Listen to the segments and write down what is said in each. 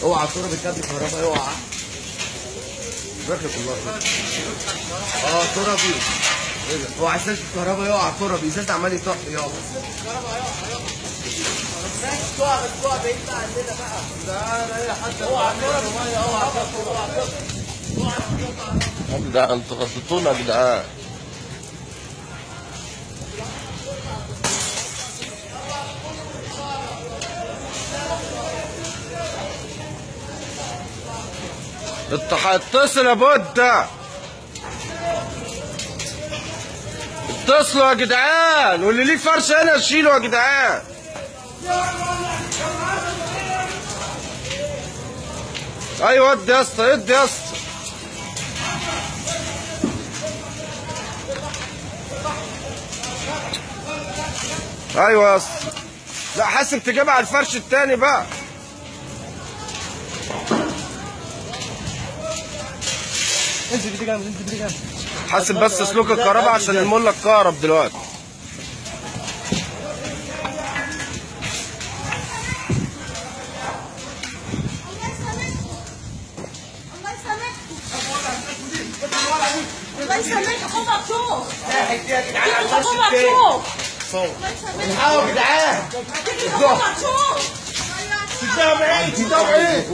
اوعى الصوره بالكابل الكهرباء اوعى. ركب الله. صوره بيه. ايه ده؟ اوعى ازازه الكهرباء اوعى الصوره بيه، ازازه عمال يطق يابا. الكهرباء اوعى بعيد بقى عندنا بقى. ده اي حد اوعى الصوره بالميه اوعى يا جدعان انتوا غلطتونا يا جدعان. اتصل يا بودة، اتصلوا يا جدعان، واللي ليه فرش هنا شيله يا جدعان. ايوه ادي يا اسطى، ادي يا اسطى. ايوه يا اسطى. لا حاسب تجيبها على الفرش التاني بقى. انزل بدي جنب، انزل بدي جنب. حاسب بس سلوك الكهرباء عشان المولة اتكهرب دلوقتي. الله يسامحك اخو مبسوط. يا جدعان على اخو الفرش التاني. مبسوط. الحقوا يا جدعان. اخو مبسوط. سيبها بعيد، سيبها بعيد.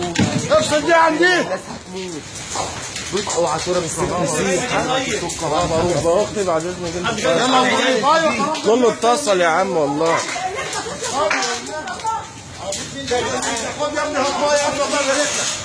افصل دي عن دي. بص اوعى صوره بالكهرباء. اختي بعد اذنك انت. كله اتصل يا عم والله. خد يا ابني هطايا يا ابني الله يبارك لك.